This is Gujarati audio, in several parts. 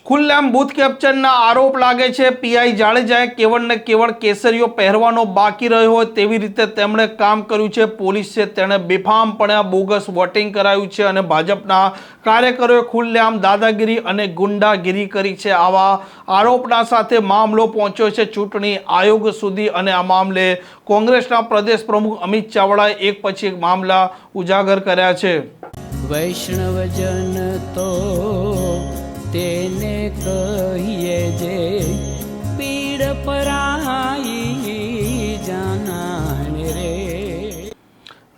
ખુલ્લેઆમ બૂથ કેપ્ચરના આરોપ લાગે છે। પીઆઈ જાડેજાએ કેવળને કેવળ કેસરીઓ પહેરવાનો બાકી રહ્યો હોય તેવી રીતે તેમણે કામ કર્યું છે। પોલીસે તેણે બેફામપણે બોગસ વોટિંગ કરાવ્યું છે અને ભાજપના કાર્યકરોએ ખુલ્લેઆમ દાદાગીરી અને ગુંડાગીરી કરી છે। આવા આરોપના સાથે મામલો પહોંચ્યો છે ચૂંટણી આયોગ સુધી અને આ મામલે કોંગ્રેસના પ્રદેશ પ્રમુખ અમિત ચાવડાએ એક પછી એક મામલા ઉજાગર કર્યા છે। વૈષ્ણવજન તો તેને કહીએ જે પીડ પરાઈ જાનાને રે।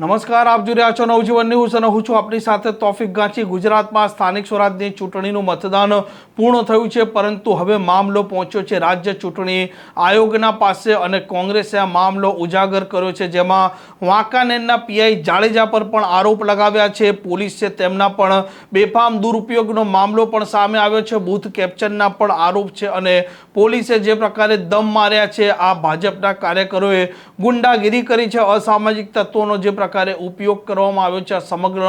નમસ્કાર, આપ જોઈ રહ્યા છો નવજીવન ન્યૂઝ અને હું છું આપની સાથે તોફિક ગાંચી। ગુજરાતમાં સ્થાનિક સ્વરાજની ચૂંટણીનું મતદાન પૂર્ણ થયું છે, પરંતુ હવે મામલો પહોંચ્યો છે રાજ્ય ચૂંટણી આયોગના પાસે અને કોંગ્રેસે આ મામલો ઉજાગર કર્યો છે, જેમાં વાંકાનેરના પીઆઈ જાડેજા પર પણ આરોપ લગાવ્યા છે। પોલીસે તેમના પણ બેફામ દુરુપયોગનો મામલો પણ સામે આવ્યો છે। બૂથ કેપ્ચરના પણ આરોપ છે અને પોલીસે જે પ્રકારે દમ માર્યા છે, આ ભાજપના કાર્યકરોએ ગુંડાગીરી કરી છે, અસામાજિક તત્વોનો જે પ્રકારે ઉપયોગ કરવામાં આવ્યો છે। સમગ્ર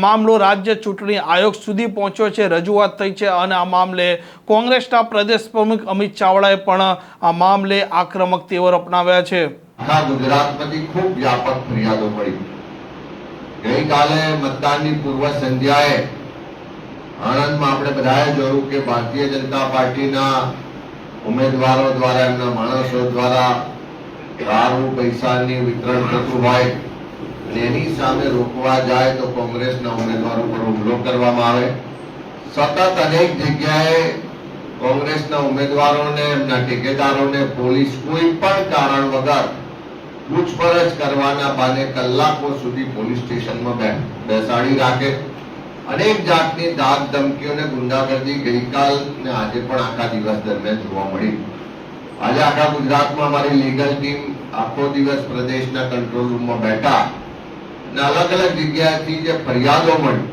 મામલો રાજ્ય ચૂંટણી આયોગ સુધી પહોંચ્યો છે, રજૂઆત થઈ છે અને આ મામલે કોંગ્રેસના પ્રદેશ પ્રમુખ અમિત ચાવડાએ પણ આ મામલે આક્રમક તેવર અપનાવ્યા છે। ગુજરાતમાંથી ખૂબ વ્યાપક ફરિયાદો મળી। ગઈકાલે મતદાનની પૂર્વ સંધ્યાએ આણંદમાં આપણે બધાએ જોયું કે ભારતીય જનતા પાર્ટીના ઉમેદવારો દ્વારા, એમના માણસો દ્વારા દારૂ પૈસાની વિતરણ થતું હોય અને એની સામે રોકવા જાય તો કોંગ્રેસના ઉમેદવારો પર હુમલો કરવામાં આવે। સતત અનેક જગ્યાએ કોંગ્રેસના ઉમેદવારોને, એમના ટેકેદારોને પોલીસ કોઈ પણ કારણ વગર પૂછપરછ કરવાના બહાને કલાકો સુધી પોલીસ સ્ટેશનમાં બેસાડી રાખે। અનેક જાતની ધાક ધમકીઓને ગુંડાગર્દી ગઈકાલ ને આજે પણ આખા દિવસ દરમિયાન જોવા મળી। આજે આખા ગુજરાતમાં અમારી લીગલ ટીમ આખો દિવસ પ્રદેશના કંટ્રોલ રૂમમાં બેઠા અને અલગ અલગ જગ્યાએથી જે ફરિયાદો મળી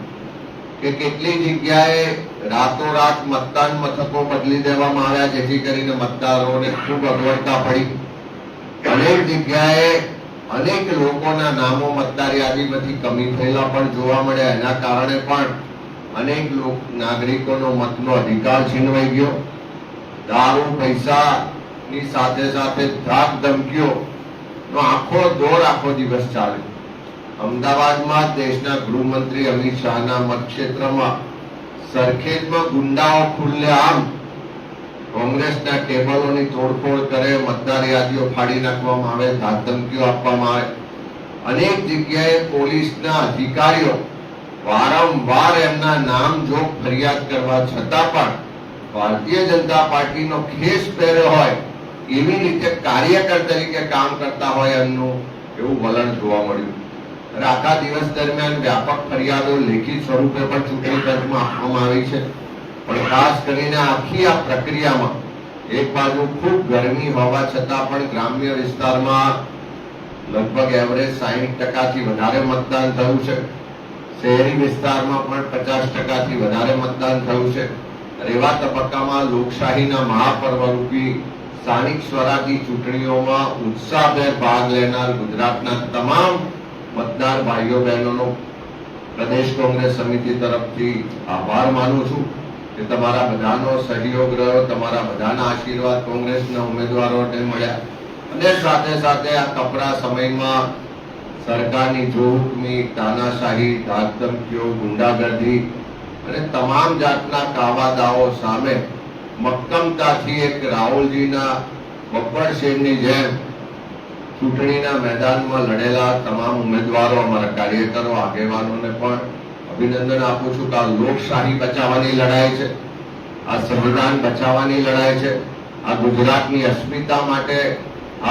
કે કેટલી જગ્યાએ રાતોરાત મતદાન મથકો બદલી દેવામાં આવ્યા, જેથી કરીને મતદારોને ખૂબ અગવડતા પડી। અનેક જગ્યાએ અનેક લોકોના નામો મતદાર યાદીમાંથી કમી થયેલા પણ જોવા મળ્યા। એના કારણે પણ અનેક નાગરિકોનો મતનો અધિકાર છીનવાઈ ગયો। દારૂ પૈસાની સાથે સાથે ધાક ધમકીઓનો આખો દોર આખો દિવસ ચાલ્યો। અમદાવાદમાં દેશના ગૃહમંત્રી અમિત શાહના મતક્ષેત્રમાં સરખેજમાં ગુંડાઓ ખુલ્લેઆમ કોંગ્રેસના ટેબલોની તોડફોડ કરે, મતદાર યાદીઓ ફાડી નાખવામાં આવે, ધાક ધમકીઓ આપવામાં આવે। અનેક જગ્યાએ પોલીસના અધિકારીઓ વારંવાર એમના નામ જોગ ફરિયાદ કરવા છતાં પણ ભારતીય જનતા પાર્ટીનો ખેસ પહેર્યો હોય એવી રીતે કાર્યકર તરીકે કામ કરતા હોય એમનું એવું વલણ જોવા મળ્યું। અને આખા દિવસ દરમિયાન વ્યાપક ફરિયાદો લેખિત સ્વરૂપે પણ ચૂંટણી પંચમાં આપવામાં આવી છે। પણ ખાસ કરીને આખી આ પ્રક્રિયામાં એક બાજુ ખૂબ ગરમી હોવા છતાં પણ ગ્રામ્ય વિસ્તારમાં લગભગ એવરેજ 60% વધારે મતદાન થયું છે। શહેરી વિસ્તારમાં પણ 50% વધારે મતદાન થયું છે। એવા તબક્કામાં લોકશાહીના મહાપર્વ રૂપી સ્થાનિક સ્વરાજની ચૂંટણીઓમાં ઉત્સાહભેર ભાગ લેનાર ગુજરાતના તમામ મતદાર ભાઈઓ બહેનોનો પ્રદેશ કોંગ્રેસ સમિતિ તરફથી આભાર માનું છું કે તમારા બધાનો સહયોગ રહ્યો, તમારા બધાના આશીર્વાદ કોંગ્રેસના ઉમેદવારોને મળ્યા અને સાથે સાથે આ કપરા સમયમાં સરકારની જોહુકમી, તાનાશાહી, ધાક ધમકીઓ, ગુંડાગર્દી અને તમામ જાતના કાવાદાઓ સામે મક્કમતાથી એક રાહુલજીના બબ્બર શેરની જેમ ચૂંટણીના મેદાનમાં લડેલા તમામ ઉમેદવારો, અમારા કાર્યકરો, આગેવાનોને પણ અભિનંદન આપું છું કે આ લોકશાહી બચાવવાની લડાઈ છે, આ સંવિધાન બચાવવાની લડાઈ છે, આ ગુજરાતની અસ્મિતા માટે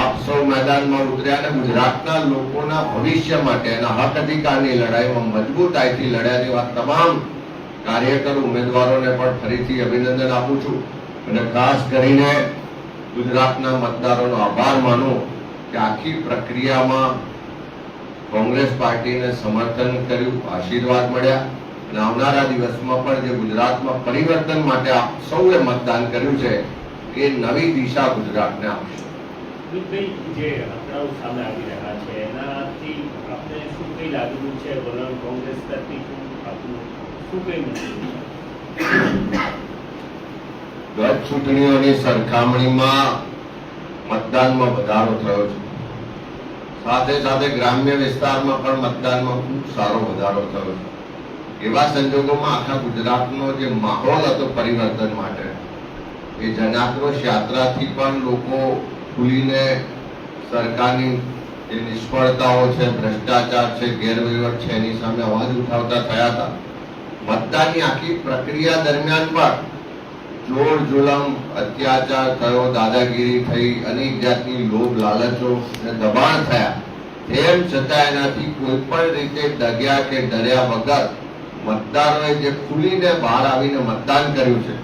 આપ સૌ મેદાનમાં ઉતર્યા અને ગુજરાતના લોકોના ભવિષ્ય માટે એના હક અધિકારની લડાઈમાં મજબૂતાઈથી લડ્યા જેવા તમામ કાર્યકર ઉમેદવારોને પણ ફરીથી અભિનંદન આપું છું અને ખાસ કરીને ગુજરાતના મતદારોનો આભાર માનું કે આખી પ્રક્રિયામાં કોંગ્રેસ પાર્ટીને સમર્થન કર્યું, આશીર્વાદ મળ્યા અને આવનારા દિવસમાં પણ જે ગુજરાતમાં પરિવર્તન માટે આપ સૌએ મતદાન કર્યું છે એ નવી દિશા ગુજરાતને આપશે। જે આંકડાઓ સામે આવી રહ્યા છે એનાથી આપણે શું કઈ લાગવું છે, વલણ કોંગ્રેસ તરફથી શું આપણું શું કઈ ગત ચૂંટણીઓની સરખામણીમાં મતદાનમાં વધારો થયો છે. સાથે સાથે ગ્રામ્ય વિસ્તારમાં પણ મતદાનમાં ખૂબ સારો વધારો થયો છે. એવા સંજોગોમાં આખા ગુજરાતનો જે માહોલ હતો પરિવર્તન માટે, એ જનાક્રોશ યાત્રાથી પણ લોકો ખુલીને સરકારની જે નિષ્ફળતાઓ છે, ભ્રષ્ટાચાર છે, ગેરવહીવટ છે, એની સામે અવાજ ઉઠાવતા થયા હતા. મતદાનની આખી પ્રક્રિયા દરમિયાન પણ જોર જુલમ, અત્યાચાર થયો, દાદાગીરી થઈ, અનેક જાતની લોભ લાલચો અને દબાણ થયા. તેમ છતાં એનાથી કોઈ પણ રીતે ડગ્યા કે ડર્યા વગર મતદારોએ જે ખુલીને બહાર આવીને મતદાન કર્યું છે,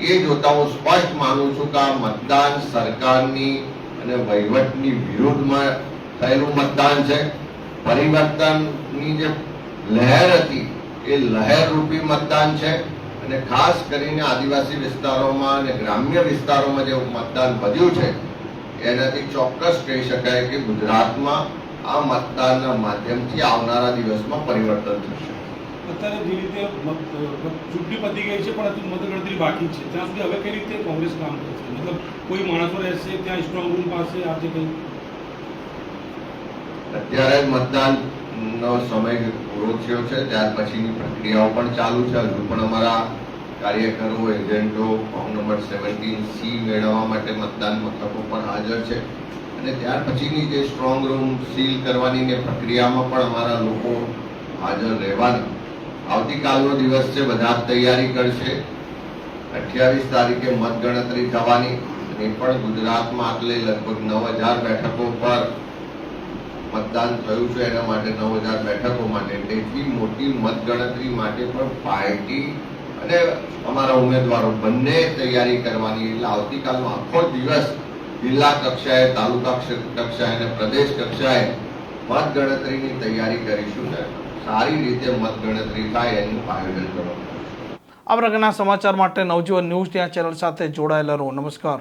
એ જોતા હું સ્પષ્ટ માનું છું કે આ મતદાન સરકારની અને વહીવટની વિરુદ્ધમાં થયેલું મતદાન છે. પરિવર્તનની જે લહેર હતી એ લહેરરૂપી મતદાન છે. અને ખાસ કરીને આદિવાસી વિસ્તારોમાં અને ગ્રામ્ય વિસ્તારોમાં જે મતદાન વધ્યું છે, એનાથી ચોક્કસ કહી શકાય કે ગુજરાતમાં આ મતદાનના માધ્યમથી આવનારા દિવસમાં પરિવર્તન થશે. અત્યારે જે રીતે ચૂંટણી પતી ગઈ છે પણ હજુ મતગણતરી બાકી છે, ત્યાં સુધી હવે કઈ રીતે કોંગ્રેસ કામ કરશે? મતલબ કોઈ માણસો રહેશે ત્યાં સ્ટ્રોંગ રૂમ પાસે આજે કઈ? અત્યારે જ મતદાનનો સમય પૂરો થયો છે, ત્યાર પછીની પ્રક્રિયાઓ પણ ચાલુ છે. હજુ પણ અમારા કાર્યકરો, એજન્ટો ફોર્મ નંબર 17C મેળવવા માટે મતદાન મથકો પર હાજર છે. અને ત્યાર પછીની જે સ્ટ્રોંગ રૂમ સીલ કરવાની પ્રક્રિયામાં પણ અમારા લોકો હાજર રહેવાના. આવતીકાલનો દિવસ છે, બધા જ તૈયારી કરશે. 28 તારીખે મતગણતરી થવાની, એ પણ ગુજરાતમાં આટલે લગભગ 9000 બેઠકો પર મતદાન થયું છે. એના માટે 9000 બેઠકો માટે એટલી મોટી મતગણતરી માટે પણ પાર્ટી અને અમારા ઉમેદવારો બંને તૈયારી કરવાની. એટલે આવતીકાલનો આખો દિવસ જિલ્લા કક્ષાએ, તાલુકા કક્ષાએ અને પ્રદેશ કક્ષાએ મતગણતરીની તૈયારી કરીશું ને સારી રીતે મતગણતરી થાય એનું આયોજન કરવાનું. આ પ્રકારના સમાચાર માટે નવજીવન ન્યૂઝ ચેનલ સાથે જોડાયેલા રહો. નમસ્કાર.